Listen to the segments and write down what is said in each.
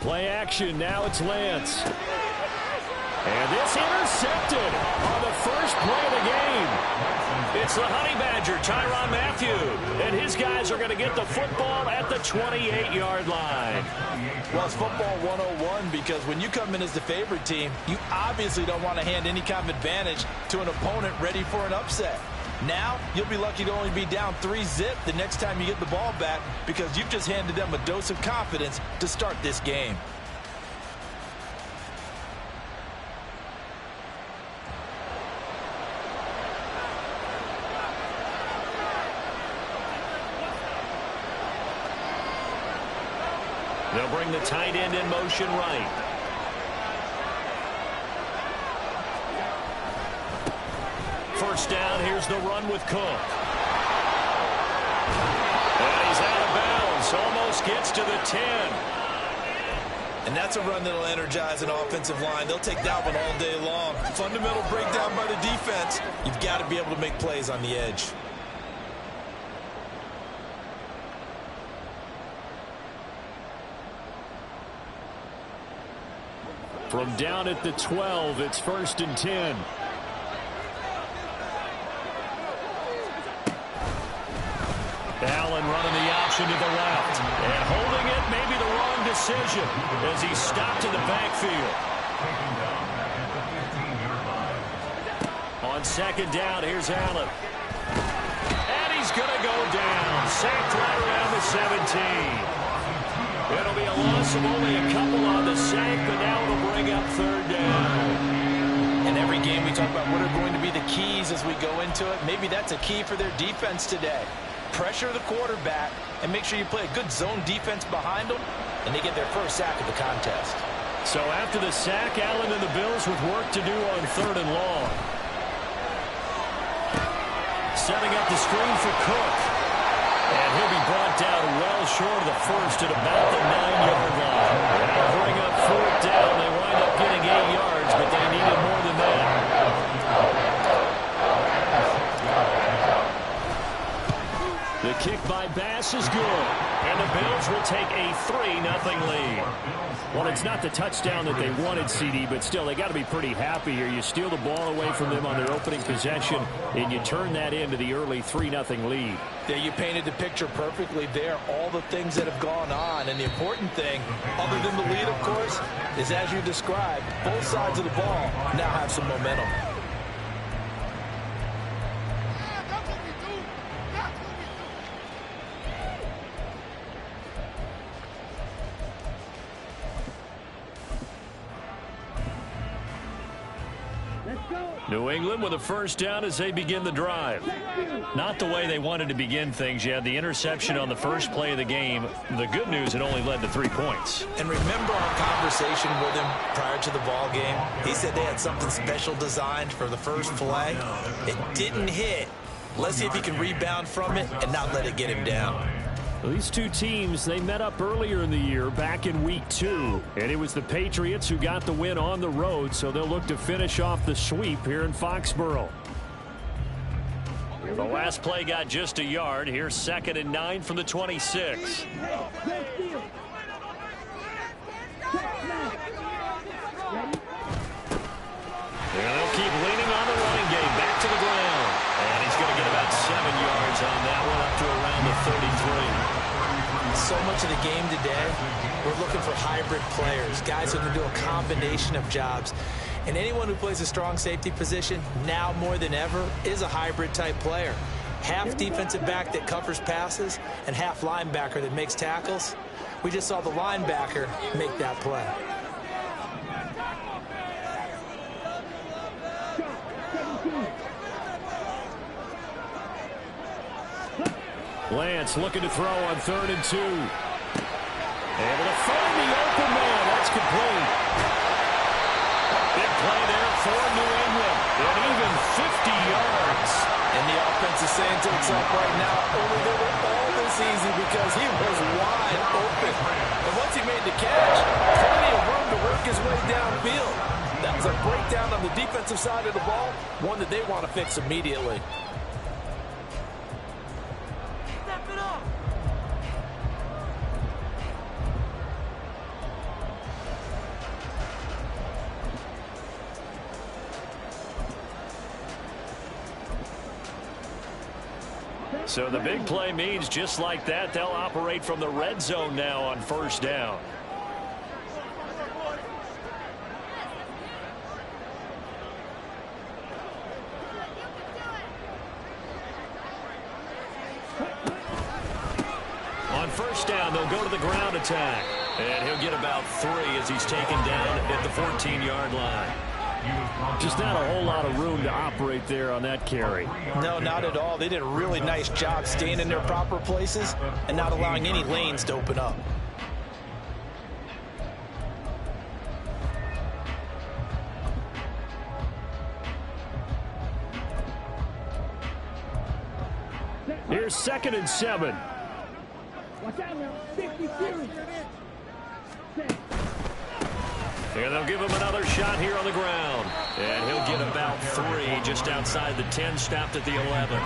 Play action. Now it's Lance. And this intercepted on the first play of the game. It's the Honey Badger, Tyrann Mathieu. And his guys are going to get the football at the 28-yard line. Well, it's football 101 because when you come in as the favorite team, you obviously don't want to hand any kind of advantage to an opponent ready for an upset. Now, you'll be lucky to only be down 3-zip the next time you get the ball back because you've just handed them a dose of confidence to start this game. They'll bring the tight end in motion right. First down, here's the run with Cook. And he's out of bounds, almost gets to the 10. And that's a run that'll energize an offensive line. They'll take that one all day long. Fundamental breakdown by the defense. You've got to be able to make plays on the edge. From down at the 12, it's 1st and 10. Allen running the option to the left. And holding it, maybe the wrong decision as he's stopped in the backfield. On 2nd down, here's Allen. And he's going to go down. Sacked right around the 17. It'll be a loss of only a couple on the sack, but now it'll bring up 3rd down. In every game we talk about what are going to be the keys as we go into it. Maybe that's a key for their defense today. Pressure the quarterback and make sure you play a good zone defense behind them, and they get their first sack of the contest. So after the sack, Allen and the Bills with work to do on 3rd and long. Setting up the screen for Cook. And he'll be brought down well short of the first at about the 9-yard line. That'll bring up 4th down. They wind up getting 8 yards, but they needed more than that. The kick by Bass is good. And the Bills will take a 3-0 lead. Well, it's not the touchdown that they wanted, CD, but still, they got to be pretty happy here. You steal the ball away from them on their opening possession, and you turn that into the early 3-0 lead. Yeah, you painted the picture perfectly there, all the things that have gone on. And the important thing, other than the lead, of course, is as you described, both sides of the ball now have some momentum. New England with a first down as they begin the drive. Not the way they wanted to begin things. You had the interception on the first play of the game. The good news, it only led to 3 points. And remember our conversation with him prior to the ball game? He said they had something special designed for the first play. It didn't hit. Let's see if he can rebound from it and not let it get him down. Well, these two teams, they met up earlier in the year back in week 2. And it was the Patriots who got the win on the road, so they'll look to finish off the sweep here in Foxborough. The last play got just a yard. Here's 2nd and 9 from the 26. And they'll keep leaning on the running game. Back to the ground. And he's going to get about 7 yards on that one, up to around the 33. So much of the game today, we're looking for hybrid players, guys who can do a combination of jobs. And anyone who plays a strong safety position, now more than ever, is a hybrid type player. Half defensive back that covers passes and half linebacker that makes tackles. We just saw the linebacker make that play. Lance looking to throw on 3rd and 2. Able to find the open man. That's complete. Big play there for New England. And even 50 yards. And the offense is saying to itself right now, only they were all this easy because he was wide open. And once he made the catch, plenty of room to work his way downfield. That was a breakdown on the defensive side of the ball, one that they want to fix immediately. So the big play means just like that, they'll operate from the red zone now on first down. On first down, they'll go to the ground attack. And he'll get about 3 as he's taken down at the 14-yard line. Just not a whole lot of room to operate there on that carry. No, not at all. They did a really nice job staying in their proper places and not allowing any lanes to open up. Here's 2nd and 7. Watch out now. 50 series. And they'll give him another shot here on the ground. And he'll get about 3 just outside the 10, stopped at the 11.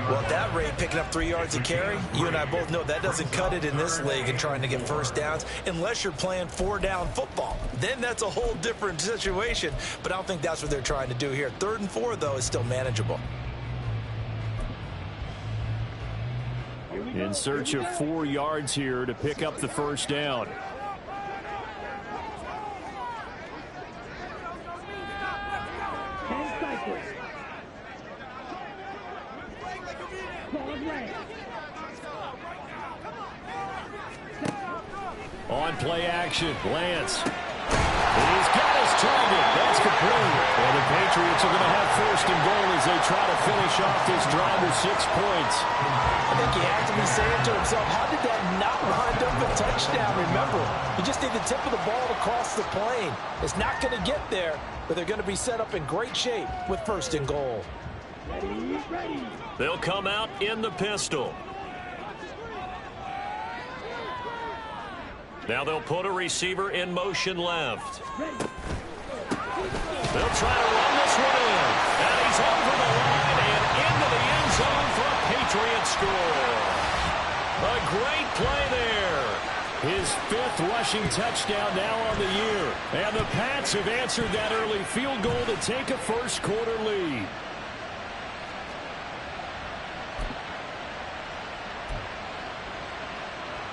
Well, at that rate, picking up 3 yards a carry, you and I both know that doesn't cut it in this league and trying to get first downs unless you're playing 4-down football. Then that's a whole different situation. But I don't think that's what they're trying to do here. 3rd and 4, though, is still manageable. In search of 4 yards here to pick up the first down. On play action, Lance. He's got his target. That's complete. And the Patriots are going to have 1st and goal as they try to finish off this drive with 6 points. I think he had to be saying to himself, how did that not wind up a touchdown? Remember, you just need the tip of the ball to cross the plane. It's not going to get there, but they're going to be set up in great shape with 1st and goal. Ready. They'll come out in the pistol. Now they'll put a receiver in motion left. They'll try to run this one in. And he's over the line and into the end zone for a Patriot score. A great play there. His 5th rushing touchdown now on the year. And the Pats have answered that early field goal to take a first quarter lead.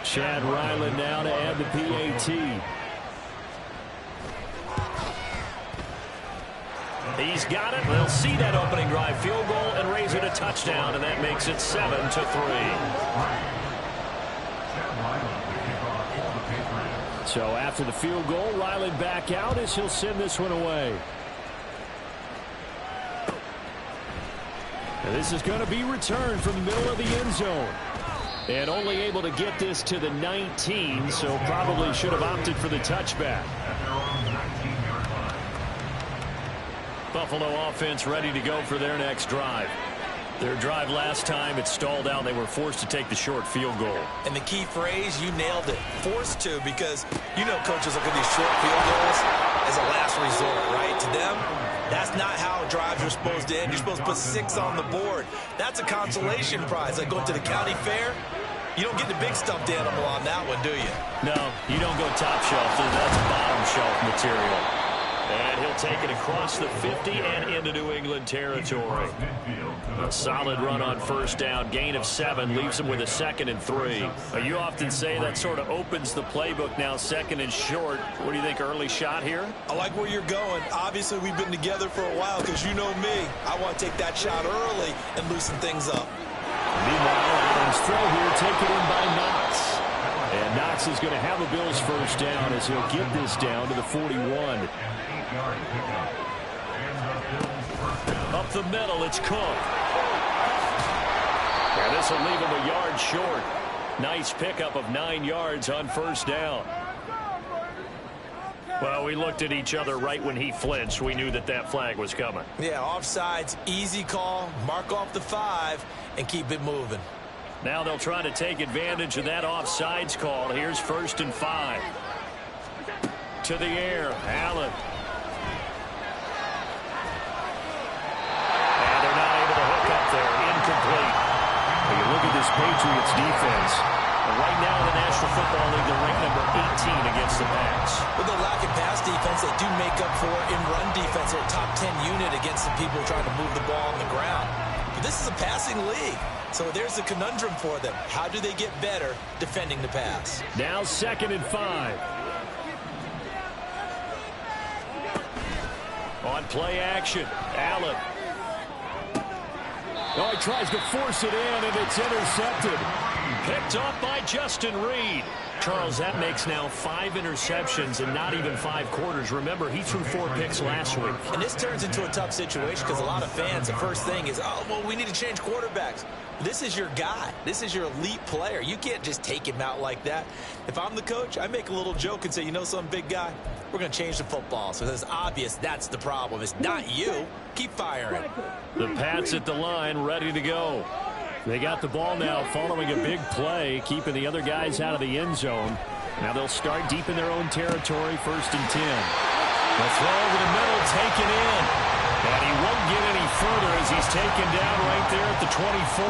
Chad Ryland now to add the PAT. He's got it. They'll see that opening drive field goal and raise it a touchdown, and that makes it 7-3. So after the field goal, Ryland back out as he'll send this one away. And this is going to be returned from the middle of the end zone. And only able to get this to the 19, so probably should have opted for the touchback. Buffalo offense ready to go for their next drive. Their drive last time, it stalled out. They were forced to take the short field goal. And the key phrase, you nailed it. Forced to, because you know coaches look at these short field goals as a last resort, right? To them, that's not how drives are supposed to end. You're supposed to put 6 on the board. That's a consolation prize. Like going to the county fair, you don't get the big stuffed animal on that one, do you? No, you don't go top shelf. That's bottom shelf material. And he'll take it across the 50 and into New England territory. A solid run on first down. Gain of 7 leaves him with a 2nd and 3. You often say that sort of opens the playbook now, 2nd and short. What do you think, early shot here? I like where you're going. Obviously, we've been together for a while because you know me. I want to take that shot early and loosen things up. Meanwhile, Adams' throw here taken in by Knox. And Knox is going to have a Bills first down as he'll get this down to the 41. Up the middle, it's Cook. And this will leave him a yard short. Nice pickup of 9 yards on first down. Well, we looked at each other right when he flinched. We knew that that flag was coming. Yeah, offsides, easy call. Mark off the 5 and keep it moving. Now they'll try to take advantage of that offsides call. Here's 1st and 5. To the air, Allen. And they're not able to hook up there. Incomplete. When you look at this Patriots defense, right now in the National Football League, they're ranked number 18 against the pass. With the lack of pass defense, they do make up for in run defense. They're a top 10 unit against the people trying to move the ball on the ground. This is a passing league. So there's a conundrum for them. How do they get better defending the pass? Now 2nd and 5. On play action, Allen. Oh, he tries to force it in, and it's intercepted. Picked off by Justin Reed. Charles, that makes now 5 interceptions in not even 5 quarters. Remember, he threw 4 picks last week. And this turns into a tough situation because a lot of fans, the first thing is, oh, well, we need to change quarterbacks. This is your guy. This is your elite player. You can't just take him out like that. If I'm the coach, I make a little joke and say, you know something, big guy? We're going to change the football. So it's obvious that's the problem. It's not you. Keep firing. The Pats at the line, ready to go. They got the ball now following a big play, keeping the other guys out of the end zone. Now they'll start deep in their own territory, 1st and 10. The throw over the middle, taken in. And he won't get any further as he's taken down right there at the 24.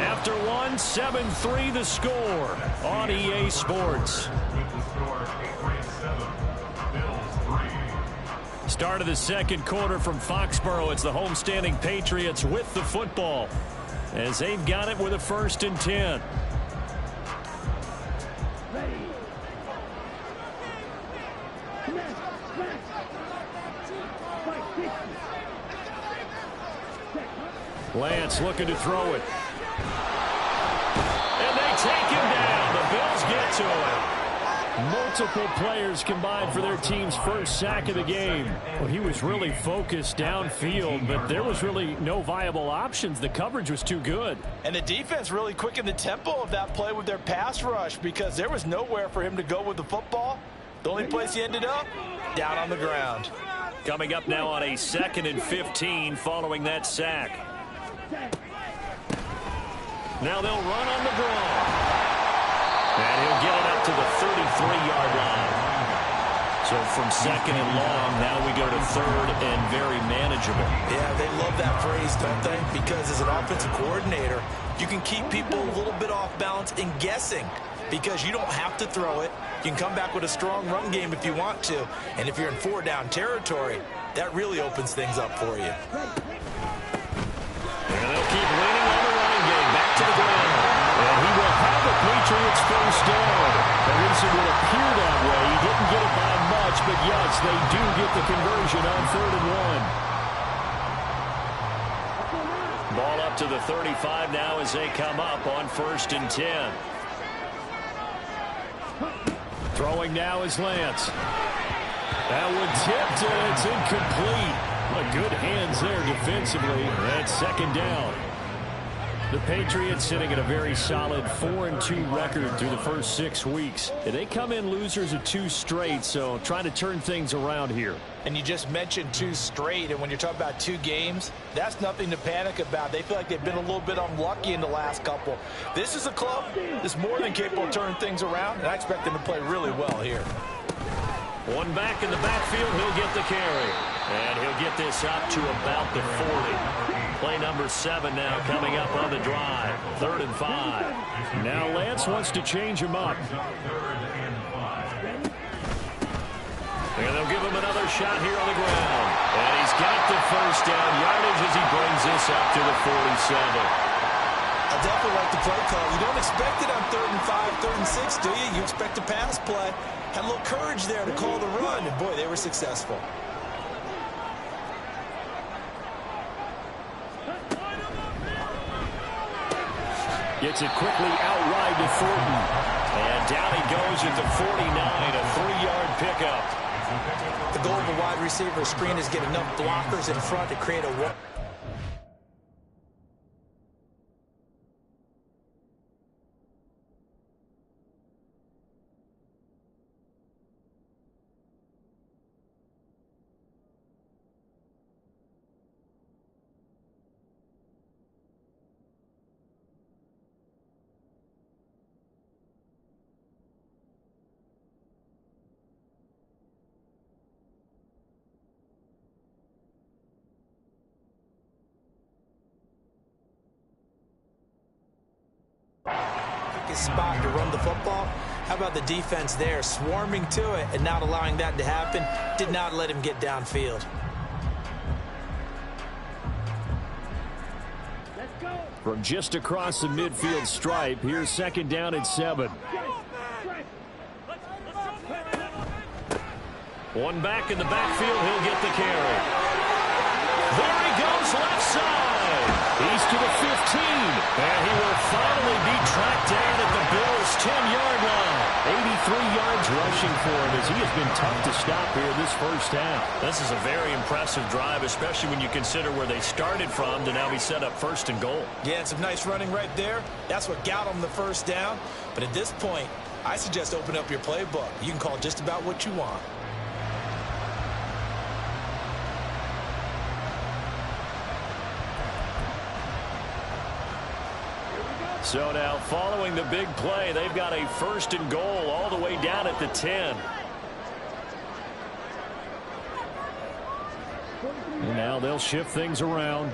After one, 7-3 the score on EA Sports. Start of the 2nd quarter from Foxborough. It's the homestanding Patriots with the football as they've got it with a 1st and 10. Lance looking to throw it. And they take him down. The Bills get to him. Multiple players combined for their team's first sack of the game. Well, he was really focused downfield, but there was really no viable options. The coverage was too good. And the defense really quickened the tempo of that play with their pass rush because there was nowhere for him to go with the football. The only place he ended up, down on the ground. Coming up now on a 2nd and 15 following that sack. Now they'll run on the draw. And he'll get it up to the 33-yard line. So from 2nd and long, now we go to 3rd and very manageable. Yeah, they love that phrase, don't they? Because as an offensive coordinator, you can keep people a little bit off balance and guessing because you don't have to throw it. You can come back with a strong run game if you want to. And if you're in 4-down territory, that really opens things up for you. And they'll keep leaning on the running game. Back to the ground. And he will have the Patriots first down. At least it will appear that way. He didn't get it by much, but yes, they do get the conversion on 3rd and 1. Ball up to the 35 now as they come up on 1st and 10. Throwing now is Lance. That one tipped, and it's incomplete. Good hands there defensively. That's 2nd down. The Patriots sitting at a very solid 4-2 record through the first 6 weeks. They come in losers of 2 straight, so trying to turn things around here. And you just mentioned 2 straight, and when you're talking about 2 games, that's nothing to panic about. They feel like they've been a little bit unlucky in the last couple. This is a club that's more than capable of turning things around, and I expect them to play really well here. One back in the backfield, he'll get the carry. And he'll get this up to about the 40. Play number 7 now coming up on the drive. 3rd and 5. Now Lance wants to change him up. And they'll give him another shot here on the ground. And he's got the first down yardage as he brings this up to the 47. I definitely like the play call. You don't expect it on 3rd and 5, 3rd and 6, do you? You expect a pass play. Had a little courage there to call the run, and boy, they were successful. Gets it quickly out wide to Thornton. And down he goes at the 49, a 3-yard pickup. The goal of a wide receiver screen is get enough blockers in front to create a... spot to run the football. How about the defense there swarming to it and not allowing that to happen? Did not let him get downfield. From just across the midfield stripe, here's 2nd down and 7. One back in the backfield, he'll get the carry. There he goes, left side. He's to the 15. And he will finally be tracked down at the Bills' 10-yard line. 83 yards rushing for him as he has been tough to stop here this first half. This is a very impressive drive, especially when you consider where they started from to now be set up 1st and goal. Yeah, and some nice running right there. That's what got them the first down. But at this point, I suggest open up your playbook. You can call just about what you want. So now, following the big play, they've got a 1st and goal all the way down at the 10. And now they'll shift things around.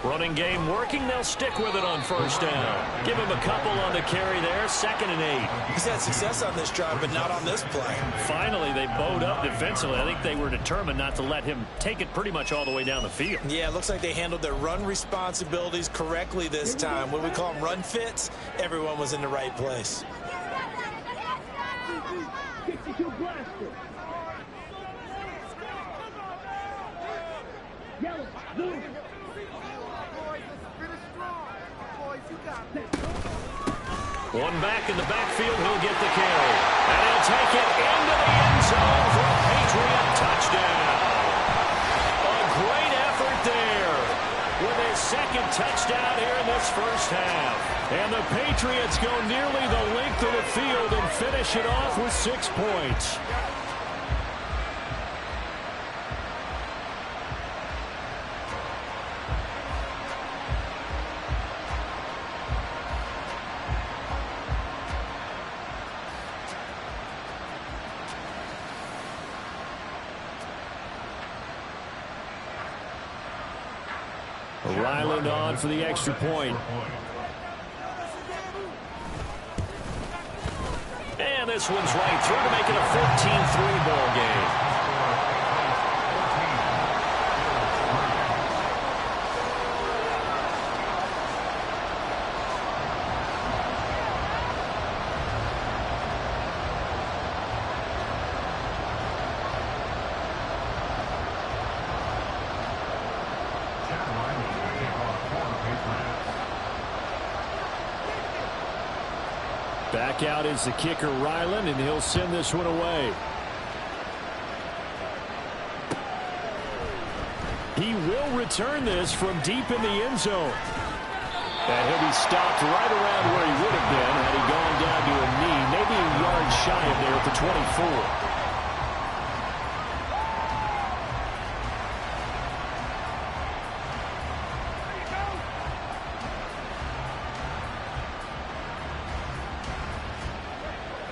Running game working. They'll stick with it on 1st down. Give him a couple on the carry there. 2nd and 8. He's had success on this drive, but not on this play. Finally, they bowed up defensively. I think they were determined not to let him take it pretty much all the way down the field. Yeah, it looks like they handled their run responsibilities correctly this time. What we call them run fits, everyone was in the right place. 62 blaster. Yellow, blue. One back in the backfield, he'll get the carry. And he'll take it into the end zone for a Patriot touchdown. A great effort there with his 2nd touchdown here in this first half. And the Patriots go nearly the length of the field and finish it off with 6 points. Ryland on for the extra point. And this one's right through to make it a 14-3 ball game. Back out is the kicker, Ryland, and he'll send this one away. He will return this from deep in the end zone. And he'll be stopped right around where he would have been had he gone down to a knee, maybe a yard shy of there at the 24.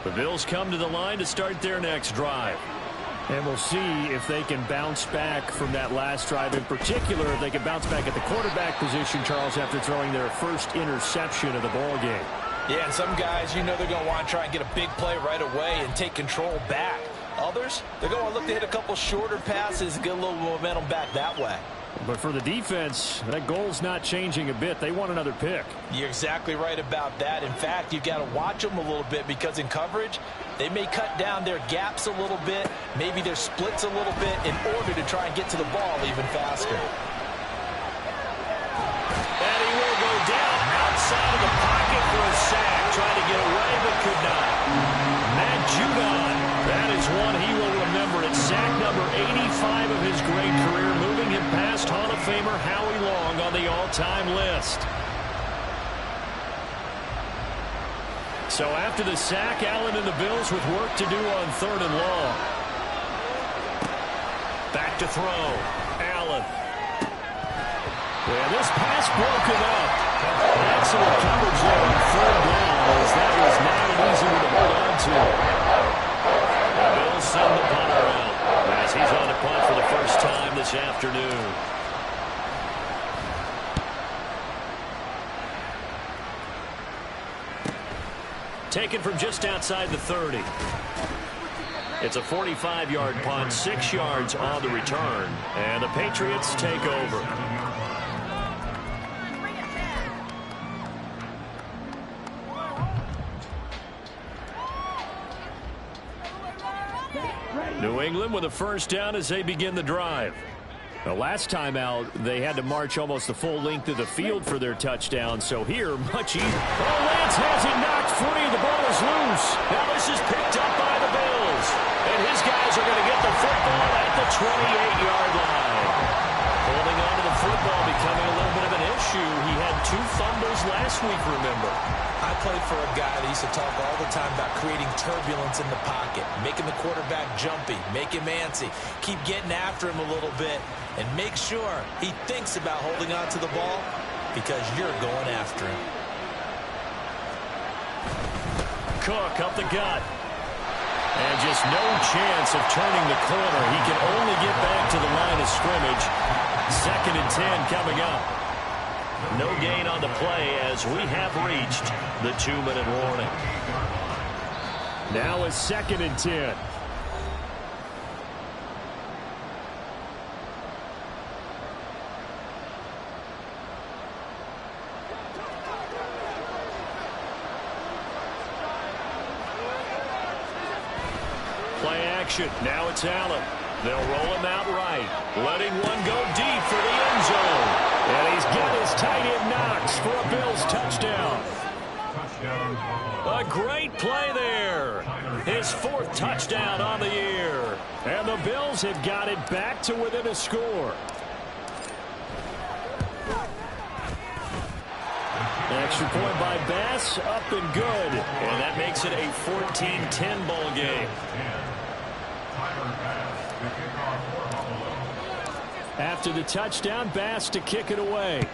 The Bills come to the line to start their next drive. And we'll see if they can bounce back from that last drive. In particular, if they can bounce back at the quarterback position, Charles, after throwing their first interception of the ball game. Yeah, and some guys, you know they're going to want to try and get a big play right away and take control back. Others, they're going to look to hit a couple shorter passes and get a little momentum back that way. But for the defense, that goal's not changing a bit. They want another pick. You're exactly right about that. In fact, you've got to watch them a little bit because in coverage, they may cut down their gaps a little bit, maybe their splits a little bit in order to try and get to the ball even faster. And he will go down outside of the pocket for a sack. Trying to get away, but could not. Matt Judon, that is one he will remember. It's sack number 85 of his great career, moving him past Hall of Famer Howie Long on the all-time list. So after the sack, Allen and the Bills with work to do on 3rd and long. Back to throw. Allen. And this pass broken up. Excellent coverage there on 3rd down, as that was not an easy one to hold on to. The Bills send the punter out as he's on a punt for the first time this afternoon. Taken from just outside the 30. It's a 45-yard punt, 6 yards on the return, and the Patriots take over. New England with a first down as they begin the drive. The last time out, they had to march almost the full length of the field for their touchdown, so here, much easier. Oh, Lance has it knocked free. The ball is loose. Now this is picked up by the Bills, and his guys are going to get the football at the 28-yard line. Holding on to the football becoming a little bit of an issue. He had 2 fumbles last week, remember. I played for a guy that used to talk all the time about creating turbulence in the pocket, making the quarterback jumpy, make him antsy, keep getting after him a little bit, and make sure he thinks about holding on to the ball because you're going after him. Cook up the gut. And just no chance of turning the corner. He can only get back to the line of scrimmage. 2nd and 10 coming up. No gain on the play as we have reached the 2-minute warning. Now it's 2nd and 10. Play action. Now it's Allen. They'll roll him out right. Letting one go deep for the end zone. And he's got his tight end Knox for a Bills touchdown. A great play there. His 4th touchdown on the year. And the Bills have got it back to within a score. Extra point by Bass, up and good. And that makes it a 14-10 ball game. After the touchdown, Bass to kick it away.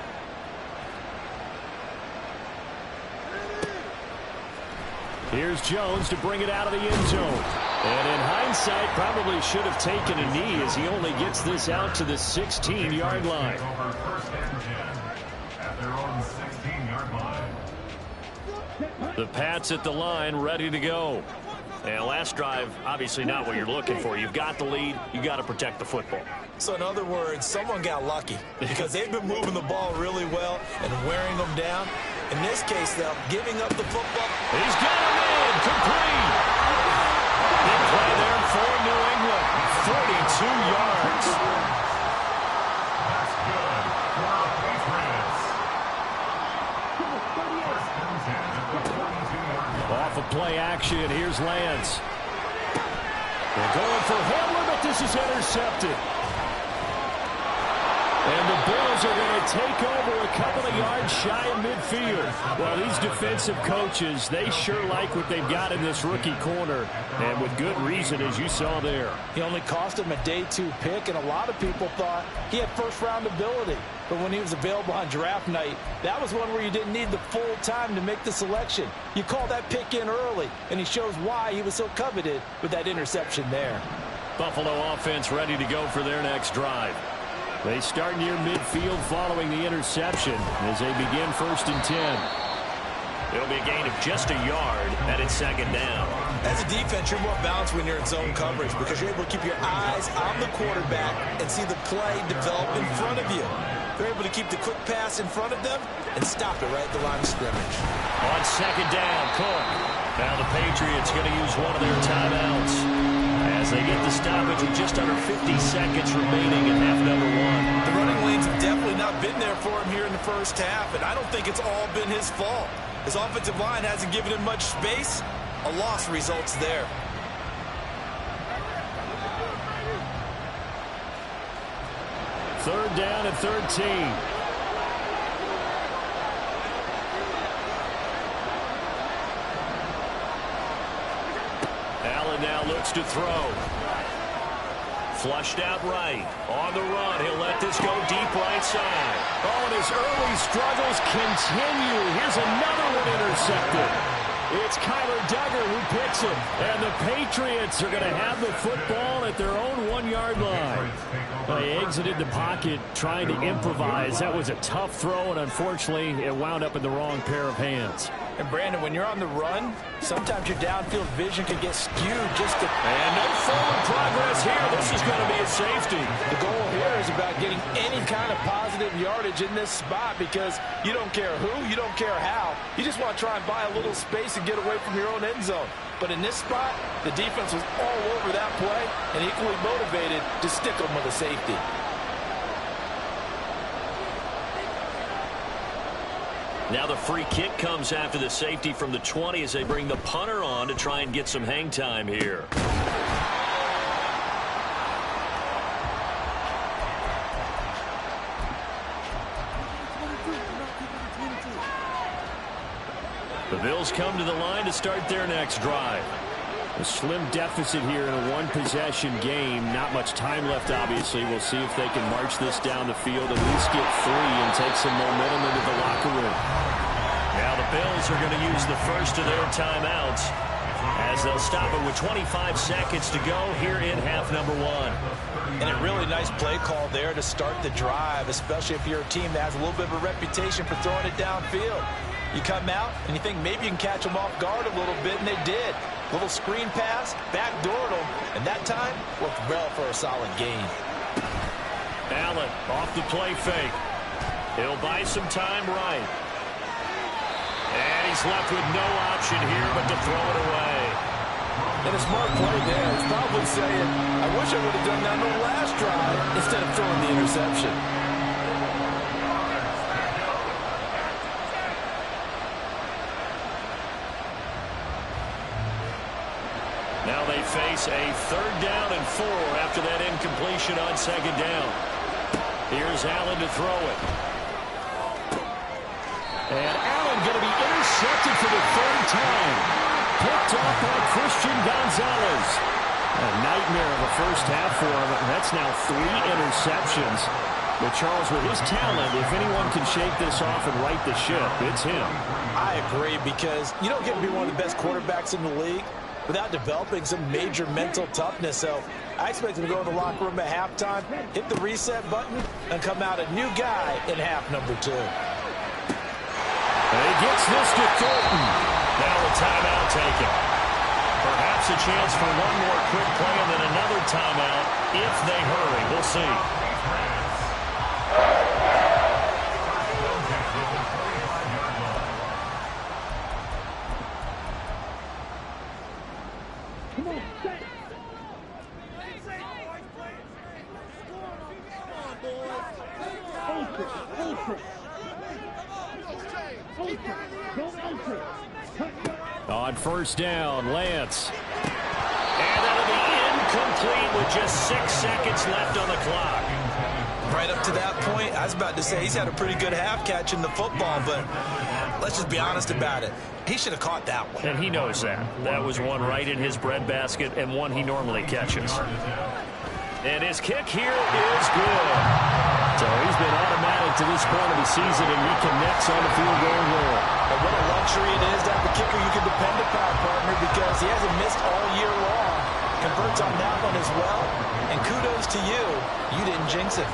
Here's Jones to bring it out of the end zone. And in hindsight, probably should have taken a knee as he only gets this out to the 16-yard line. The Pats at the line, ready to go. And last drive, obviously not what you're looking for. You've got the lead. You got to protect the football. So in other words, someone got lucky because they've been moving the ball really well and wearing them down. In this case, though, giving up the football. He's got him in. Complete. Big play there for New England. 42 yards. Off of play action, here's Lance. They're going for Hamler, but this is intercepted. And the Bills are going to take over a couple of yards shy of midfield. Well, these defensive coaches, they sure like what they've got in this rookie corner, and with good reason, as you saw there. He only cost him a day 2 pick, and a lot of people thought he had first-round ability. But when he was available on draft night, that was one where you didn't need the full time to make the selection. You call that pick in early, and he shows why he was so coveted with that interception there. Buffalo offense ready to go for their next drive. They start near midfield following the interception as they begin 1st and 10. It'll be a gain of just a yard, and it's 2nd down. As a defense, you're more balanced when you're in zone coverage because you're able to keep your eyes on the quarterback and see the play develop in front of you. They're able to keep the quick pass in front of them and stop it right at the line of scrimmage. On 2nd down, Cook. Now the Patriots going to use one of their timeouts as they get the stoppage with just under 50 seconds remaining in half number 1. The running lanes have definitely not been there for him here in the first half, and I don't think it's all been his fault. His offensive line hasn't given him much space. A loss results there. Third down and 13. Allen now looks to throw. Flushed out right. On the run. He'll let this go deep right side. Oh, and his early struggles continue. Here's another one intercepted. It's Kyler Duggar who picks it. And the Patriots are going to have the football at their own 1-yard line. Well, he exited the pocket trying to improvise. That was a tough throw, and unfortunately, it wound up in the wrong pair of hands. And, Brandon, when you're on the run, sometimes your downfield vision can get skewed just to... And no forward progress here. This is going to be a safety. The goal here is about getting any kind of positive yardage in this spot because you don't care who, you don't care how. You just want to try and buy a little space and get away from your own end zone. But in this spot, the defense was all over that play and equally motivated to stick them with a safety. Now the free kick comes after the safety from the 20 as they bring the punter on to try and get some hang time here. The Bills come to the line to start their next drive. A slim deficit here in a one-possession game. Not much time left, obviously. We'll see if they can march this down the field, at least get 3 and take some momentum into the locker room. Now the Bills are going to use the first of their timeouts as they'll stop it with 25 seconds to go here in half number 1. And a really nice play call there to start the drive, especially if you're a team that has a little bit of a reputation for throwing it downfield. You come out and you think maybe you can catch them off guard a little bit, and they did. Little screen pass, backdoored them, and that time worked well for a solid gain. Allen off the play fake. He'll buy some time right. And he's left with no option here but to throw it away. And a smart play there. He's probably saying, I wish I would have done that on the last drive instead of throwing the interception. Now they face a 3rd down and 4 after that incompletion on 2nd down. Here's Allen to throw it. And Allen going to be intercepted for the 3rd time. Picked off by Christian Gonzalez. A nightmare of a first half for him. That's now 3 interceptions. But Charles, with his talent, if anyone can shake this off and right the ship, it's him. I agree, because you don't get to be one of the best quarterbacks in the league without developing some major mental toughness. So I expect him to go in the locker room at halftime, hit the reset button, and come out a new guy in half number 2. And he gets this to Thornton. Now a timeout taken. Perhaps a chance for one more quick play and then another timeout if they hurry. We'll see. Come on, set. On 1st down, Lance. And that'll be incomplete with just 6 seconds left on the clock. Right up to that point, I was about to say he's had a pretty good half catching the football, but let's just be honest about it. He should have caught that one. And he knows that. That was one right in his breadbasket and one he normally catches. And his kick here is good. So he's been automatic to this point of the season, and he connects on the field goal roll. And what a luxury it is to have a kicker you can depend upon, partner, because he hasn't missed all year long. Converts on that one as well. And kudos to you. You didn't jinx it.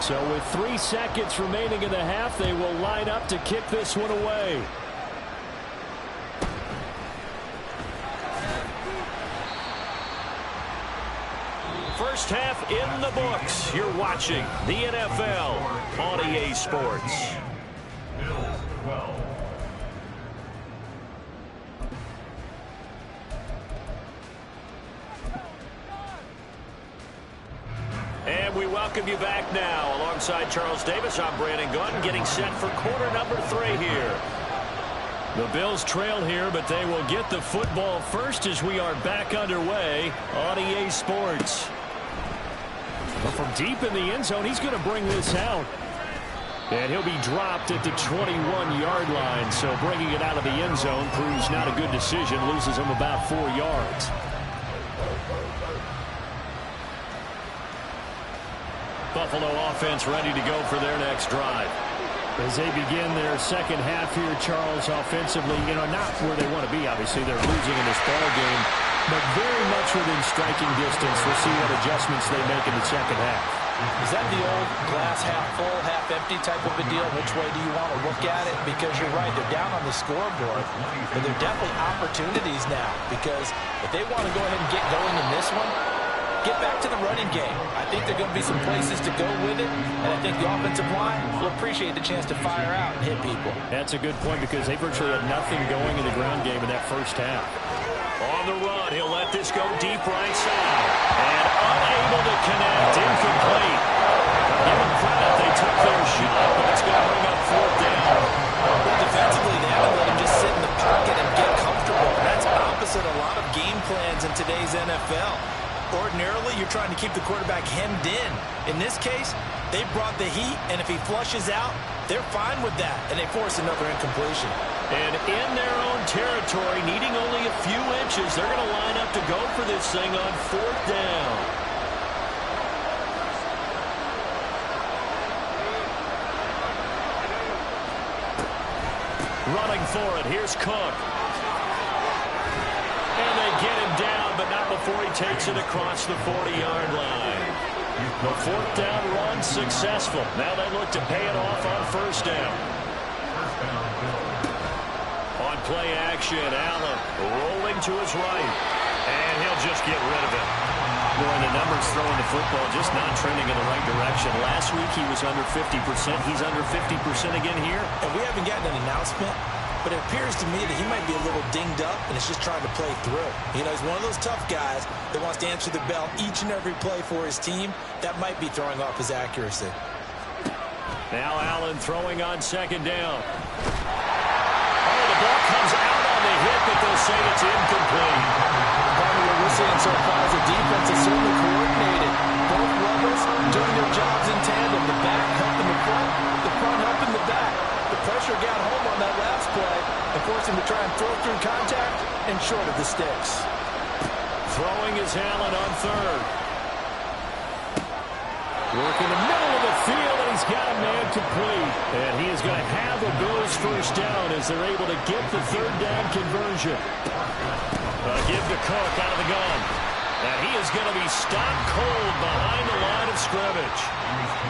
So with 3 seconds remaining in the half, they will line up to kick this one away. First half in the books. You're watching the NFL on EA Sports. And we welcome you back now. Alongside Charles Davis, I'm Brandon Gunn, getting set for quarter number 3 here. The Bills trail here, but they will get the football first as we are back underway on EA Sports. But from deep in the end zone, he's going to bring this out. And he'll be dropped at the 21-yard line. So bringing it out of the end zone proves not a good decision. Loses him about 4 yards. Buffalo offense ready to go for their next drive. As they begin their second half here, Charles, offensively, not where they want to be. Obviously, they're losing in this ball game, but very much within striking distance. We'll see what adjustments they make in the second half. Is that the old glass half full, half empty type of a deal? Which way do you want to look at it? Because you're right, they're down on the scoreboard, but they're definitely opportunities now, because if they want to go ahead and get going in this one, get back to the running game. I think there are going to be some places to go with it, and I think the offensive line will appreciate the chance to fire out and hit people. That's a good point, because they virtually had nothing going in the ground game in that first half. On the run, he'll let this go deep right side. And unable to connect, incomplete. Give them credit, they took their shot, but it's going to bring up fourth down. Well, defensively, they haven't let him just sit in the pocket and get comfortable. That's opposite a lot of game plans in today's NFL. Ordinarily, you're trying to keep the quarterback hemmed in. In this case, they brought the heat, and if he flushes out, they're fine with that, and they force another incompletion. And in their own territory, needing only a few inches, they're going to line up to go for this thing on fourth down. Running for it, here's Cook. And they get him down, but not before he takes it across the 40-yard line. The fourth down run successful. Now they look to pay it off on first down. On play action, Allen rolling to his right. And he'll just get rid of it. Boy, the numbers throwing the football just not trending in the right direction. Last week he was under 50%. He's under 50% again here. And we haven't gotten an announcement, but it appears to me that he might be a little dinged up and is just trying to play through. He's one of those tough guys that wants to answer the bell each and every play for his team. That might be throwing off his accuracy. Now Allen throwing on second down. Oh, the ball comes out on the hit, but they'll say it's incomplete. What we're seeing so far is the defense is certainly coordinated. Both levels doing their jobs in tandem. The back helping the front helping the back. The pressure got home on that last play and forced him to try and throw through contact and short of the sticks. Throwing is Allen on third. Work in the middle of the field, and he's got a man complete. And he is going to have a Bills first down as they're able to get the third down conversion. Give to Cook out of the gun. And he is going to be stopped cold behind the line of scrimmage.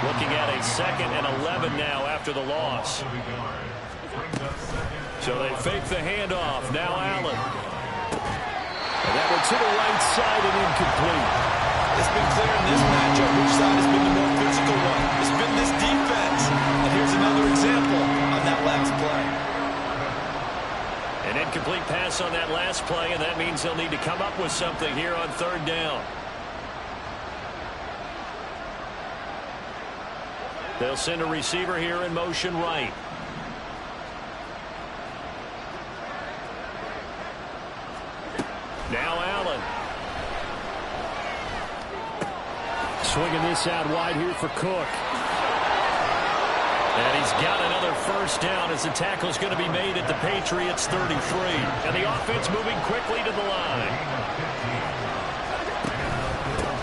Looking at a 2nd and 11 now after the loss. So they fake the handoff. Now Allen. And that one to the right side and incomplete. It's been clear in this matchup which side has been the more physical one. It's been this defense. And here's another example on that last play. An incomplete pass on that last play, and that means they'll need to come up with something here on third down. They'll send a receiver here in motion right. Now Allen. Swinging this out wide here for Cook. And he's got another first down as the tackle is going to be made at the Patriots 33. And the offense moving quickly to the line.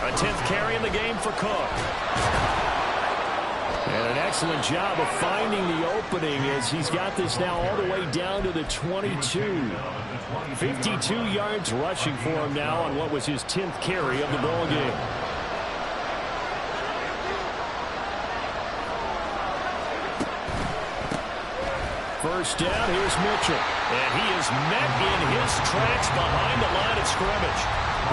A 10th carry in the game for Cook. And an excellent job of finding the opening as he's got this now all the way down to the 22. 52 yards rushing for him now on what was his 10th carry of the ball game. First down, here's Mitchell. And he is met in his tracks behind the line of scrimmage.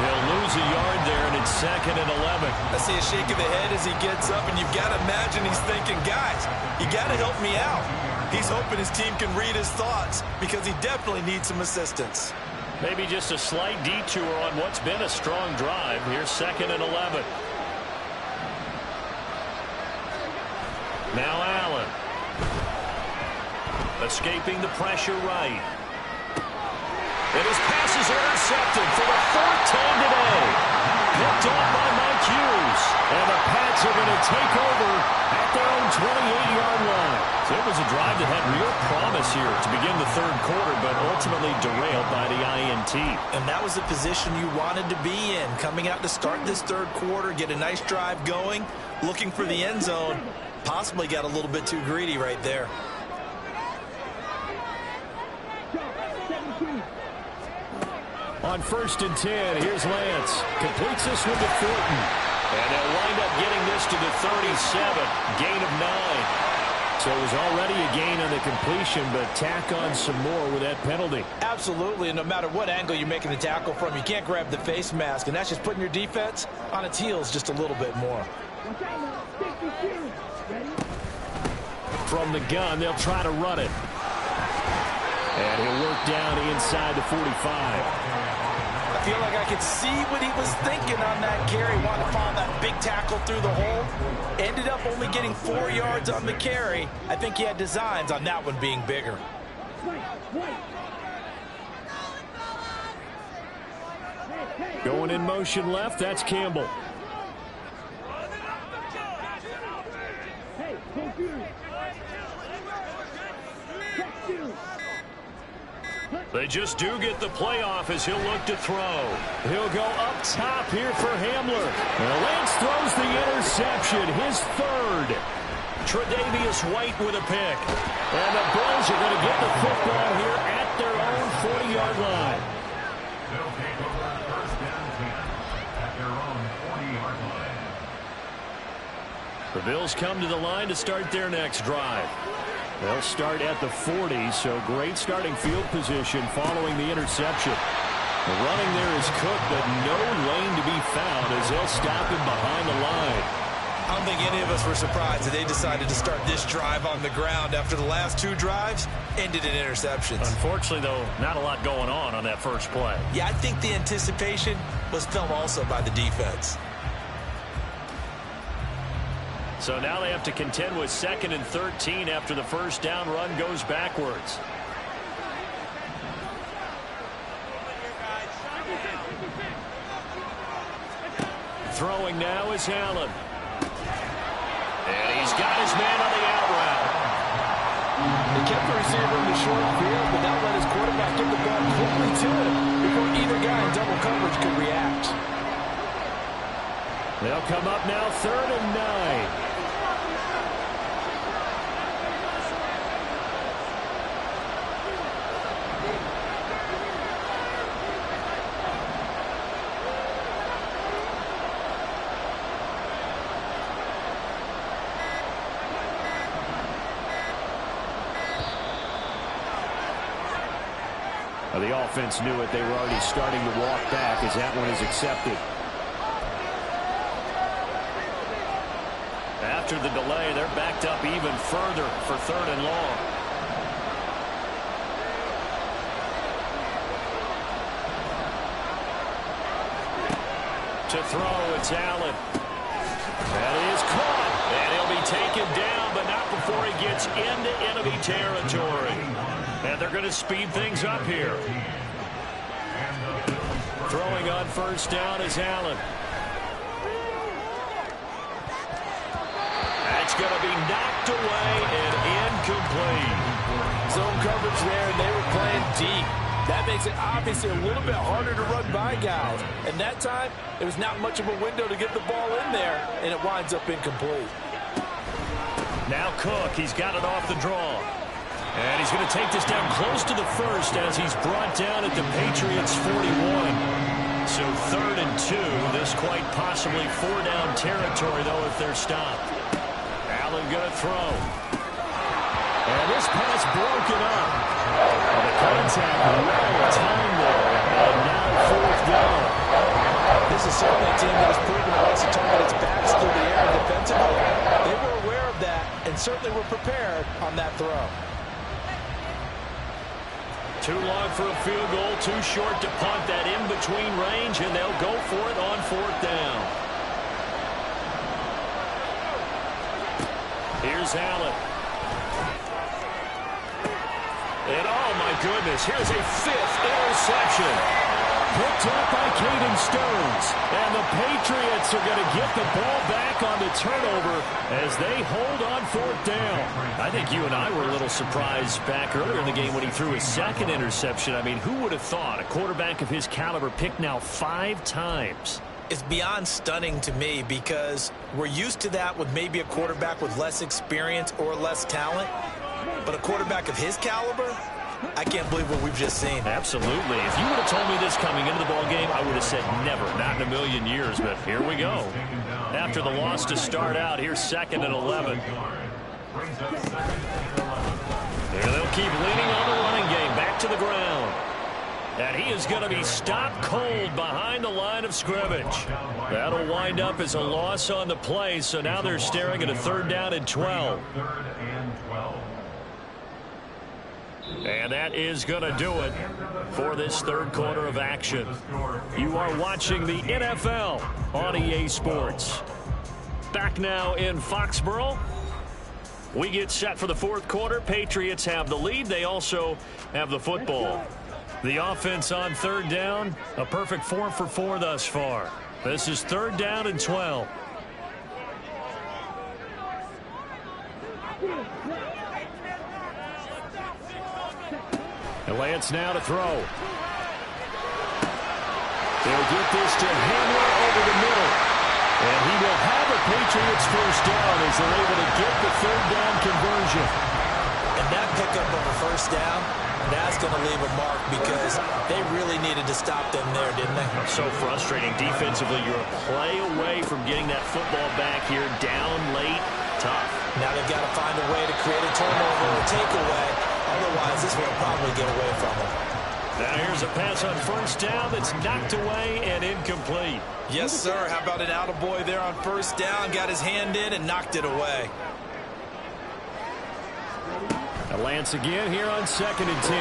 He'll lose a yard there, and it's 2nd and 11. I see a shake of the head as he gets up, and you've got to imagine he's thinking, guys, you got to help me out. He's hoping his team can read his thoughts because he definitely needs some assistance. Maybe just a slight detour on what's been a strong drive. Here's 2nd and 11. Now Allen. Escaping the pressure right. And his pass is intercepted for the 4th time today. Picked off by Mike Hughes. And the Pats are going to take over at their own 28-yard line. So it was a drive that had real promise here to begin the third quarter, but ultimately derailed by the INT. And that was the position you wanted to be in. Coming out to start this third quarter, get a nice drive going, looking for the end zone. Possibly got a little bit too greedy right there. On 1st and 10, here's Lance. Completes this one to Thornton. And they'll wind up getting this to the 37. Gain of 9. So it was already a gain on the completion, but tack on some more with that penalty. Absolutely, and no matter what angle you're making the tackle from, you can't grab the face mask, and that's just putting your defense on its heels just a little bit more. From the gun, they'll try to run it. And he'll work down inside the 45. I feel like I could see what he was thinking on that carry. Wanted to follow that big tackle through the hole. Ended up only getting 4 yards on the carry. I think he had designs on that one being bigger. Going in motion left, that's Campbell. They just do get the playoff as he'll look to throw. He'll go up top here for Hamler. And Lance throws the interception, his 3rd. Tre'Davious White with a pick. And the Bills are going to get the football here at their own 40-yard line. They'll take over first down at their own 40-yard line. The Bills come to the line to start their next drive. They'll start at the 40, so great starting field position following the interception. The running there is Cook, but no lane to be found as they'll stop him behind the line. I don't think any of us were surprised that they decided to start this drive on the ground after the last 2 drives ended in interceptions. Unfortunately, though, not a lot going on that first play. Yeah, I think the anticipation was felt also by the defense. So now they have to contend with 2nd and 13 after the first down run goes backwards. Throwing now is Allen. And he's got his man on the out route. He kept the receiver in the short field, but now let his quarterback get the ball quickly to him before either guy in double coverage could react. They'll come up now 3rd and 9. The offense knew it. They were already starting to walk back as that one is accepted. After the delay, they're backed up even further for 3rd and long. To throw, it's Allen. That is caught. And he'll be taken down, but not before he gets into enemy territory. And they're going to speed things up here. Throwing on first down is Allen. That's going to be knocked away and incomplete. Zone coverage there, and they were playing deep. That makes it obviously a little bit harder to run by guys. And that time, it was not much of a window to get the ball in there, and it winds up incomplete. Now Cook, he's got it off the draw. And he's going to take this down close to the 1st as he's brought down at the Patriots' 41. So 3rd and 2. This quite possibly 4-down territory, though, if they're stopped. Allen going to throw. And this pass broken up. And the contact well timed there. And now 4th down. This is certainly a team that has proven it wants to target its backs through the air defensively. They were aware of that and certainly were prepared on that throw. Too long for a field goal, too short to punt that in-between range, and they'll go for it on 4th down. Here's Allen. And oh my goodness, here's a 5th interception. Picked up by Caden Stearns. And the Patriots are going to get the ball back on the turnover as they hold on 4th down. I think you and I were a little surprised back earlier in the game when he threw his 2nd interception. I mean, who would have thought a quarterback of his caliber picked now 5 times? It's beyond stunning to me because we're used to that with maybe a quarterback with less experience or less talent. But a quarterback of his caliber, I can't believe what we've just seen. Absolutely. If you would have told me this coming into the ballgame, I would have said never, not in a million years. But here we go. After the loss to start out, here's 2nd and 11. And they'll keep leaning on the running game. Back to the ground. And he is going to be stopped cold behind the line of scrimmage. That'll wind up as a loss on the play. So now they're staring at a 3rd down and 12. And that is going to do it for this 3rd quarter of action. You are watching the NFL on EA Sports. Back now in Foxborough. We get set for the 4th quarter. Patriots have the lead. They also have the football. The offense on 3rd down, a perfect 4 for 4 thus far. This is 3rd down and 12. And Lance now to throw. They'll get this to Hamler over the middle. And he will have a Patriots 1st down as they're able to get the 3rd down conversion. And that pickup of a 1st down, that's going to leave a mark because they really needed to stop them there, didn't they? So frustrating. Defensively, you're a play away from getting that football back here down late. Tough. Now they've got to find a way to create a turnover or takeaway. Otherwise, this will probably get away from them. Now here's a pass on 1st down that's knocked away and incomplete. Yes, sir. How about an attaboy there on 1st down? Got his hand in and knocked it away. Lance again here on 2nd and 10.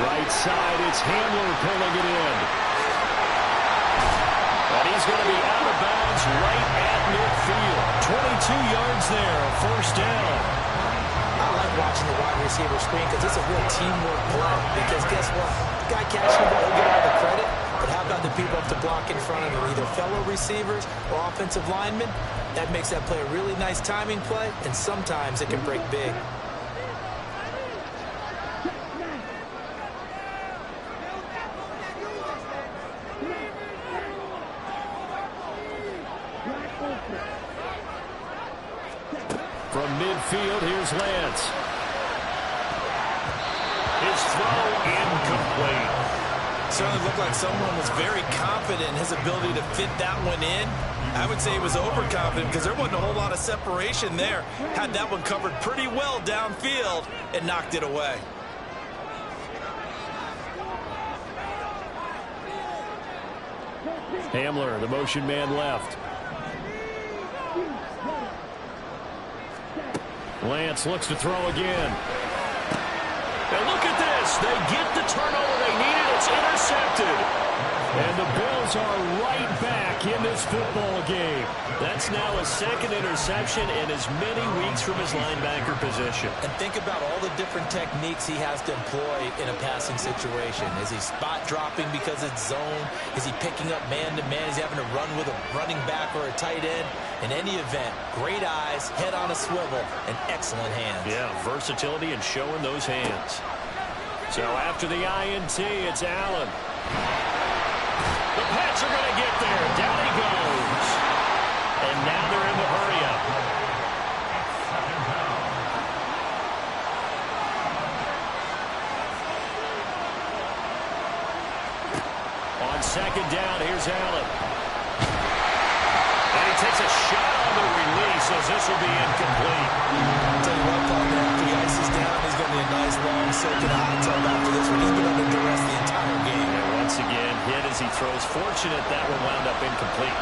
Right side, it's Hamler pulling it in. And he's going to be out of bounds right at midfield. 22 yards there, 1st down. I like watching the wide receiver screen because it's a real teamwork play. Because guess what? The guy catching the ball will get all the credit. But how about the people up to block in front of him, either fellow receivers or offensive linemen? That makes that play a really nice timing play, and sometimes it can break big. From midfield, here's Lance. His throw incomplete. Certainly looked like someone was very confident in his ability to fit that one in. I would say he was overconfident because there wasn't a whole lot of separation there. Had that one covered pretty well downfield and knocked it away. Hamler, the motion man left. Lance looks to throw again. And look at this. They get the turnover they needed. It's intercepted. And the Bills are right back in this football game. That's now a 2nd interception in as many weeks from his linebacker position. And think about all the different techniques he has to employ in a passing situation. Is he spot dropping because it's zone? Is he picking up man-to-man? Is he having to run with a running back or a tight end? In any event, great eyes, head on a swivel, and excellent hands. Yeah, versatility and showing those hands. So after the INT, it's Allen. The Pats are going to get there. Down he goes. And now they're in the hurry-up. On 2nd down, here's Allen. And he takes a shot on the release as this will be incomplete. I'll tell you what, Paul, after the ice is down, he's going to be a nice, long, soaking hot tub after this one. He's been under duress the entire game. And once again, hit as he throws. Fortunate that one wound up incomplete.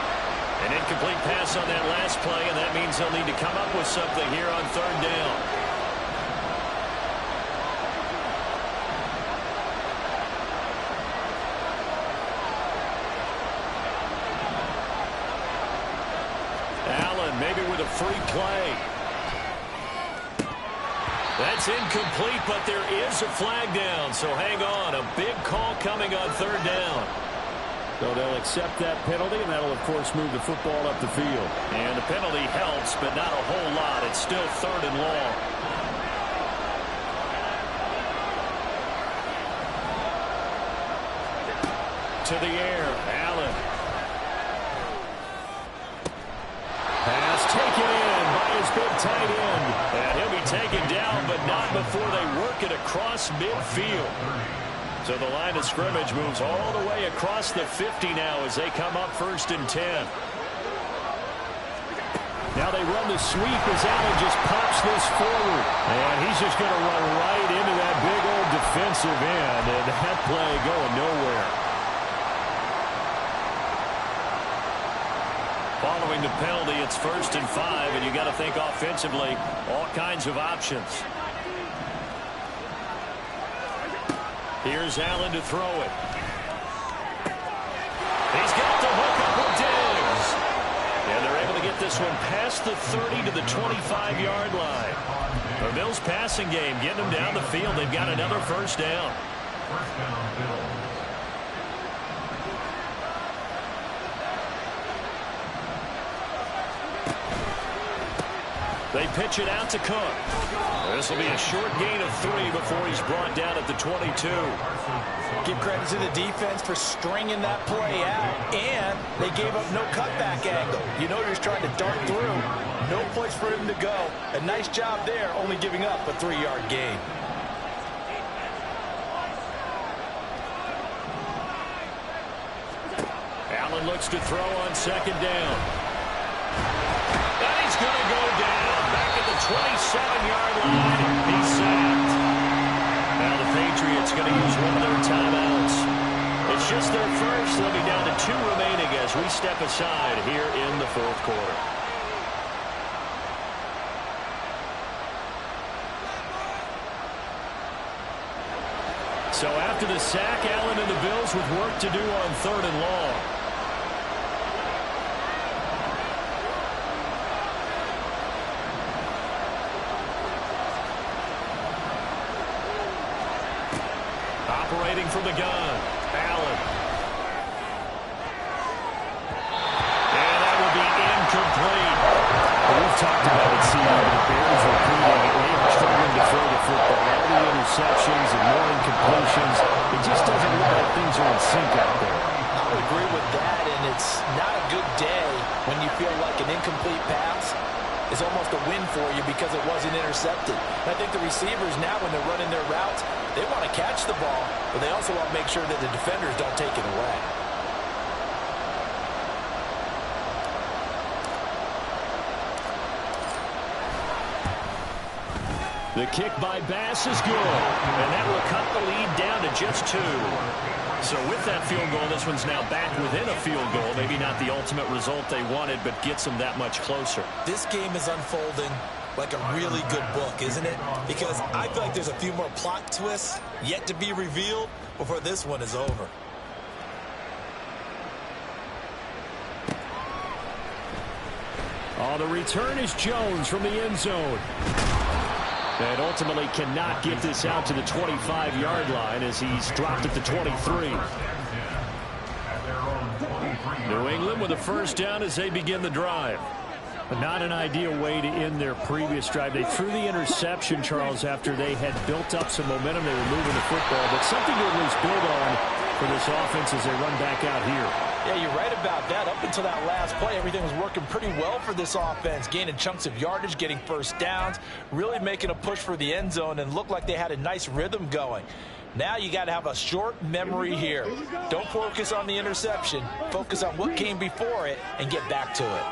An incomplete pass on that last play, and that means they'll need to come up with something here on 3rd down. Allen maybe with a free play. That's incomplete, but there is a flag down, so hang on. A big call coming on 3rd down. So they'll accept that penalty, and that'll, of course, move the football up the field. And the penalty helps, but not a whole lot. It's still 3rd and long. To the air, Allen. big tight end. And he'll be taken down, but not before they work it across midfield. So the line of scrimmage moves all the way across the 50 now as they come up 1st and 10. Now they run the sweep as Allen just pops this forward. And he's just going to run right into that big old defensive end. And that play going nowhere. Following the penalty, it's 1st and 5. And you got to think offensively, all kinds of options. Here's Allen to throw it. He's got the hook up with Diggs. And they're able to get this one past the 30 to the 25-yard line. The Bills passing game getting them down the field. They've got another 1st down. First down, Bills. They pitch it out to Cook. This will be a short gain of 3 before he's brought down at the 22. Give credit to the defense for stringing that play out, and they gave up no cutback angle. You know, he was trying to dart through. No place for him to go. A nice job there, only giving up a 3-yard gain. Allen looks to throw on 2nd down. And he's going to go down back at the 27-yard line. He's sacked. Now the Patriots going to use one of their timeouts. It's just their first. They'll be down to 2 remaining as we step aside here in the 4th quarter. So after the sack, Allen and the Bills with work to do on 3rd and long. Operating from the gun, Allen. And that will be incomplete. We've talked about it, Seattle. The Bears are pretty struggling to throw the football. All the interceptions and more incompletions. It just doesn't look like things are in sync out there. I would agree with that, and it's not a good day when you feel like an incomplete pass is almost a win for you because it wasn't intercepted. And I think the receivers now, when they're running their routes, they want to catch the ball, but they also want to make sure that the defenders don't take it away. The kick by Bass is good, and that will cut the lead down to just 2. So with that field goal, this one's now back within a field goal. Maybe not the ultimate result they wanted, but gets them that much closer. This game is unfolding like a really good book, isn't it? Because I feel like there's a few more plot twists yet to be revealed before this one is over. Oh, the return is Jones from the end zone. And ultimately cannot get this out to the 25-yard line as he's dropped at the 23. New England with a 1st down as they begin the drive. But not an ideal way to end their previous drive. They threw the interception, Charles, after they had built up some momentum. They were moving the football, but something to at least build on for this offense as they run back out here. Yeah, you're right about that. Up until that last play, everything was working pretty well for this offense, gaining chunks of yardage, getting 1st downs, really making a push for the end zone, and looked like they had a nice rhythm going. Now you got to have a short memory here. Don't focus on the interception. Focus on what came before it and get back to it.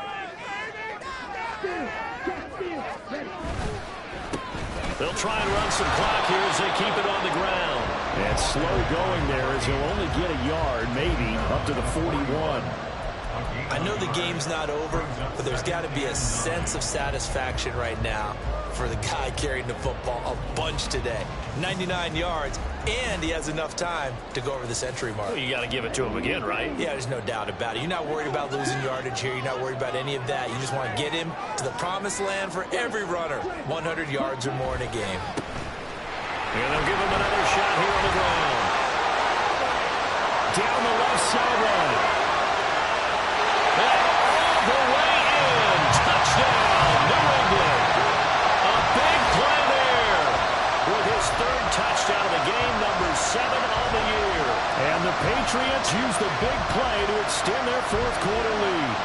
They'll try and run some clock here as they keep it on the ground. And slow going there as he'll only get a yard, maybe, up to the 41. I know the game's not over, but there's got to be a sense of satisfaction right now for the guy carrying the football a bunch today. 99 yards, and he has enough time to go over the century mark. Well, you got to give it to him again, right? Yeah, there's no doubt about it. You're not worried about losing yardage here. You're not worried about any of that. You just want to get him to the promised land for every runner, 100 yards or more in a game. And they'll give him another shot here on the ground. Down the left sideline. And all the way in. Touchdown, New England. A big play there with his 3rd touchdown of the game, number 7 on the year. And the Patriots use the big play to extend their 4th quarter lead.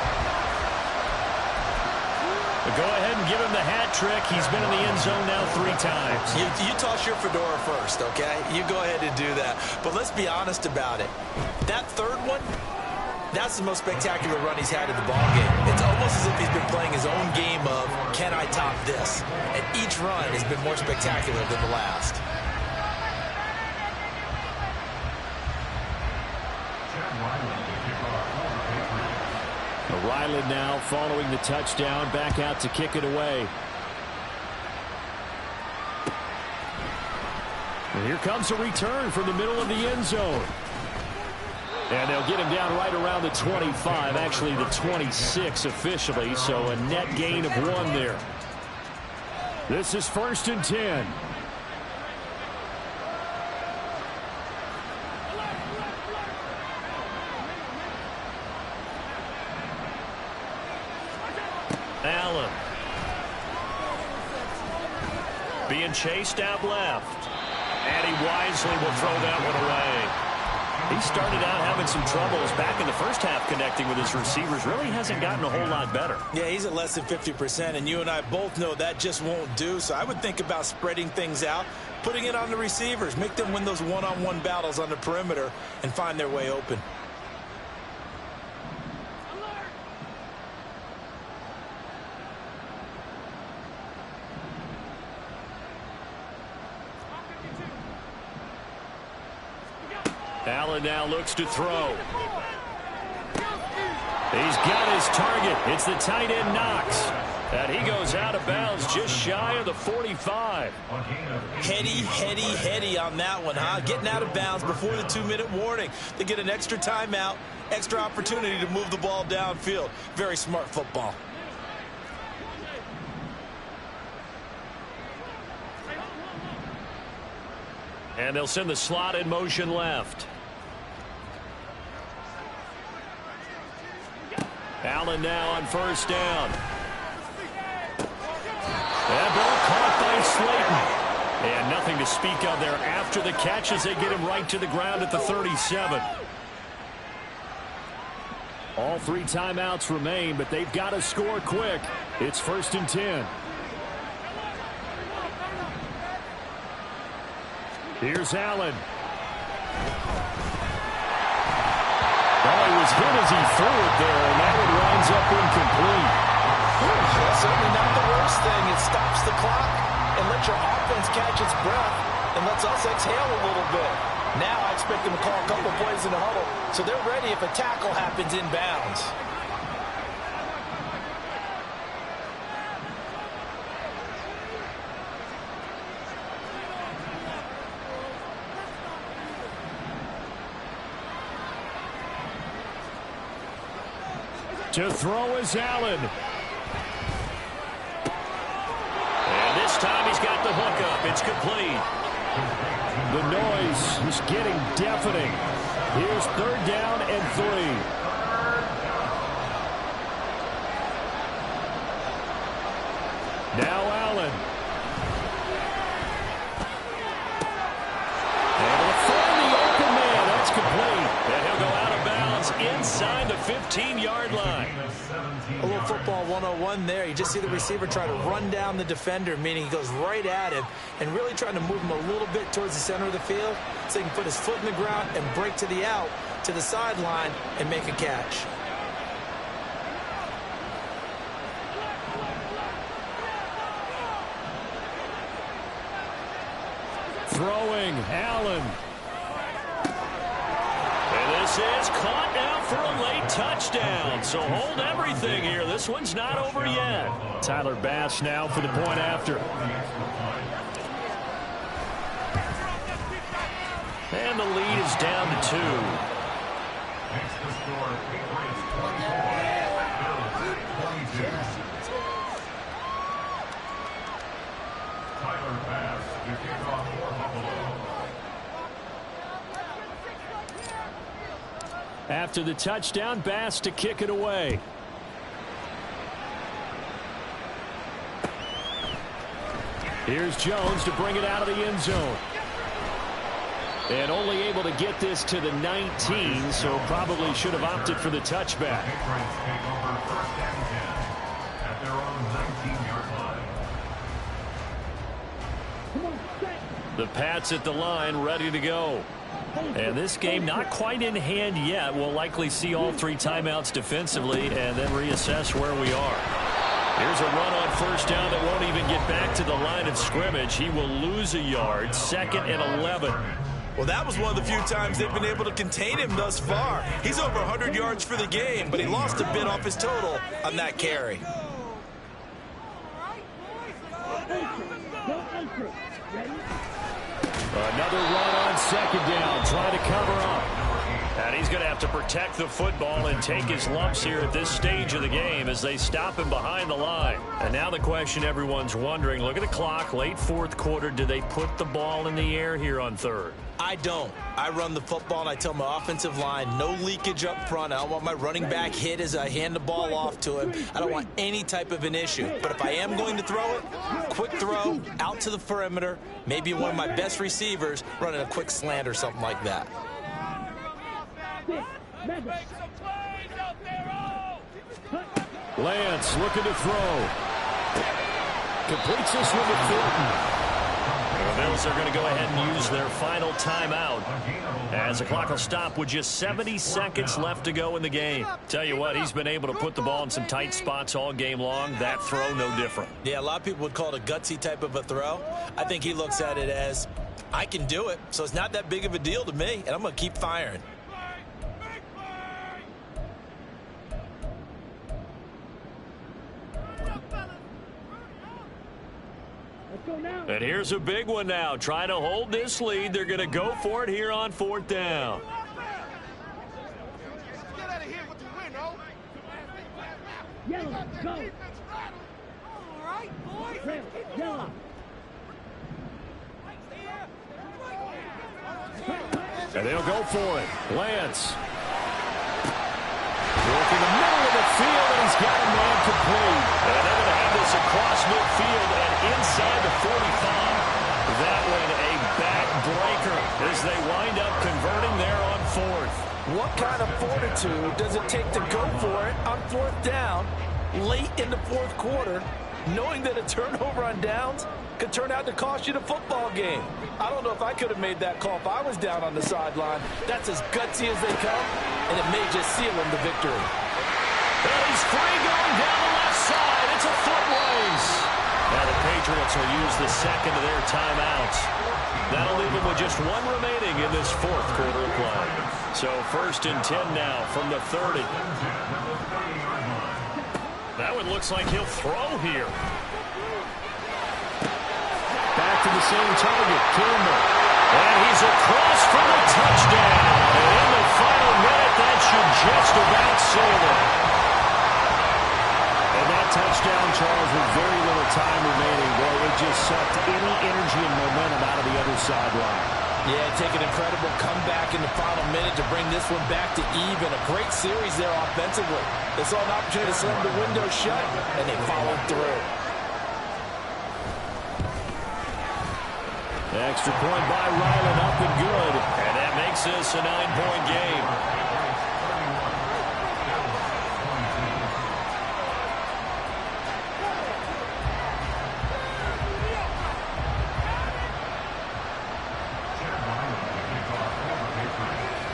Go ahead and give him the hat trick. He's been in the end zone now 3 times. You toss your fedora first, okay? You go ahead and do that. But let's be honest about it. That third one, that's the most spectacular run he's had in the ballgame. It's almost as if he's been playing his own game of, can I top this? And each run has been more spectacular than the last. Ryland now following the touchdown, back out to kick it away. And here comes a return from the middle of the end zone. And they'll get him down right around the 25, actually the 26 officially, so a net gain of 1 there. This is 1st and 10. Allen. Being chased out left. And he wisely will throw that one away. He started out having some troubles back in the first half connecting with his receivers. Really hasn't gotten a whole lot better. Yeah, he's at less than 50%, and you and I both know that just won't do. So I would think about spreading things out, putting it on the receivers, make them win those one-on-one battles on the perimeter and find their way open. Allen now looks to throw. He's got his target. It's the tight end Knox. And he goes out of bounds just shy of the 45. Heady on that one, huh? Getting out of bounds before the 2-minute warning. They get an extra timeout, extra opportunity to move the ball downfield. Very smart football. And they'll send the slot in motion left. Allen now on 1st down. That ball caught by Slayton. And nothing to speak of there after the catch as they get him right to the ground at the 37. All 3 timeouts remain, but they've got to score quick. It's 1st and 10. Here's Allen. Oh, he was hit as he threw it there, and that one winds up incomplete. That's certainly not the worst thing. It stops the clock and lets your offense catch its breath and lets us exhale a little bit. Now I expect them to call a couple plays in the huddle, so they're ready if a tackle happens inbounds. To throw is Allen. And this time he's got the hook up. It's complete. The noise is getting deafening. Here's 3rd down and 3. Now Allen. And he'll find the open man. That's complete. And he'll go out of bounds inside the 15-yard line. A little football 101 there. You just see the receiver try to run down the defender, meaning he goes right at him and really trying to move him a little bit towards the center of the field so he can put his foot in the ground and break to the out, to the sideline, and make a catch. Throwing, Allen. And this is caught now for a late touchdown. So hold everything here. This one's not over yet. Tyler Bass now for the point after. And the lead is down to 2. Makes the score Patriots 24, Bills 22. Tyler Bass to kick off for Buffalo. After the touchdown, Bass to kick it away. Here's Jones to bring it out of the end zone. And only able to get this to the 19, so probably should have opted for the touchback. Patriots take over 1st and 10 at their own 19. 15-yard line. Come on, set. The Pats at the line, ready to go. And this game not quite in hand yet. We'll likely see all 3 timeouts defensively and then reassess where we are. Here's a run on first down that won't even get back to the line of scrimmage. He will lose a yard, 2nd and 11. Well, that was one of the few times they've been able to contain him thus far. He's over 100 yards for the game, but he lost a bit off his total on that carry. Another run on 2nd down, trying to cover up. And he's going to have to protect the football and take his lumps here at this stage of the game as they stop him behind the line. And now the question everyone's wondering, look at the clock, late 4th quarter, do they put the ball in the air here on 3rd? I don't. I run the football, and I tell my offensive line, no leakage up front. I don't want my running back hit as I hand the ball off to him. I don't want any type of an issue. But if I am going to throw it, quick throw, out to the perimeter, maybe one of my best receivers running a quick slant or something like that. Lance looking to throw. Completes this one to Thornton. The Bills are going to go ahead and use their final timeout as the clock will stop with just 70 seconds left to go in the game. Tell you what, he's been able to put the ball in some tight spots all game long. That throw, no different. Yeah, a lot of people would call it a gutsy type of a throw. I think he looks at it as, I can do it, so it's not that big of a deal to me, and I'm going to keep firing. And here's a big one now. Trying to hold this lead. They're going to go for it here on 4th down. Get out of here with the win, oh. Yellow, go. All right, boys. Red, yellow. And they'll go for it. Lance. Working the middle of the field, and he's got a man complete. And they're going to have this across midfield and inside the 45. That one a back-breaker as they wind up converting there on 4th. What kind of fortitude does it take to go for it on 4th down late in the 4th quarter, knowing that a turnover on downs could turn out to cost you the football game? I don't know if I could have made that call if I was down on the sideline. That's as gutsy as they come, and it may just seal him the victory. And he's free going down the left side. It's a foot race. Now the Patriots will use the 2nd of their timeouts. That'll leave them with just 1 remaining in this 4th quarter of play. So 1st and 10 now from the 30. That one looks like he'll throw here. Back to the same target, Campbell. And he's across for the touchdown. And in the final minute, that should just about seal it. And that touchdown, Charles, with very little time remaining, boy, it just sucked any energy and momentum out of the other sideline. Yeah, take an incredible comeback in the final minute to bring this one back to even. A great series there offensively. They saw an opportunity to slam the window shut, and they followed through. Extra point by Ryland, up and good. And that makes this a 9-point game.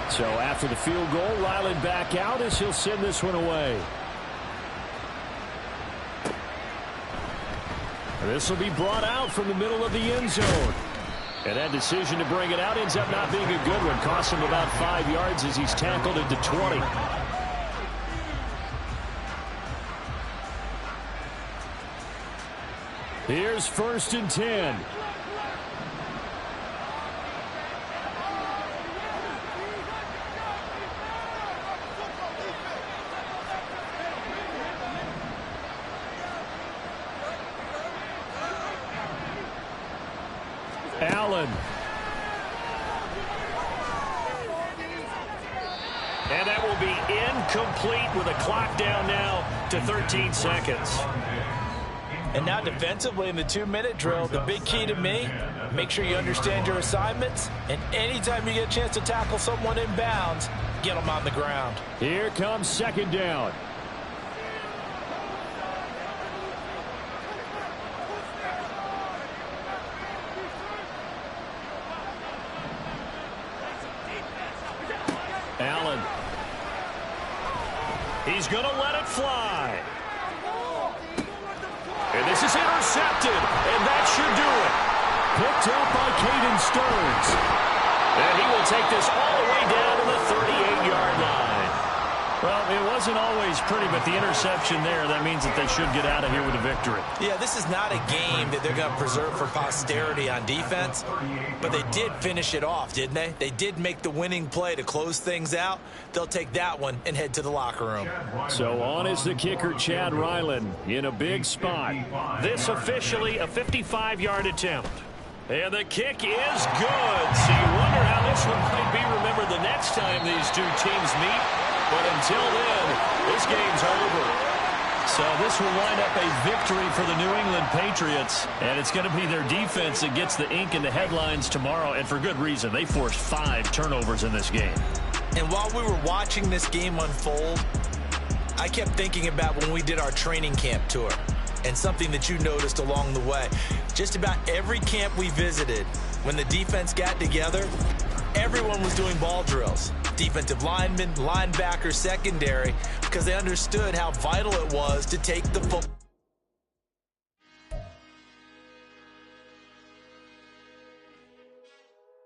So after the field goal, Ryland back out as he'll send this one away. This will be brought out from the middle of the end zone. And that decision to bring it out ends up not being a good one. Costs him about 5 yards as he's tackled into 20. Here's 1st and 10. Allen. And that will be incomplete with a clock down now to 13 seconds. And now defensively in the 2-minute drill, the big key to me, make sure you understand your assignments, and anytime you get a chance to tackle someone in bounds, get them on the ground. Here comes 2nd down. Allen. He's going to let it fly. And this is intercepted, and that should do it. Picked up by Caden Stearns. And he will take this all the way down to the 38-yard line. Well, it wasn't always pretty, but the interception there, that means that they should get out of here with a victory. Yeah, this is not a game that they're going to preserve for posterity on defense, but they did finish it off, didn't they? They did make the winning play to close things out. They'll take that one and head to the locker room. So on is the kicker, Chad Ryland, in a big spot. This officially a 55-yard attempt. And the kick is good. So you wonder how this one might be remembered the next time these two teams meet. But until then, this game's over. So this will line up a victory for the New England Patriots. And it's going to be their defense that gets the ink in the headlines tomorrow. And for good reason. They forced 5 turnovers in this game. And while we were watching this game unfold, I kept thinking about when we did our training camp tour. And something that you noticed along the way. Just about every camp we visited, when the defense got together, everyone was doing ball drills. Defensive linemen, linebackers, secondary, because they understood how vital it was to take the football.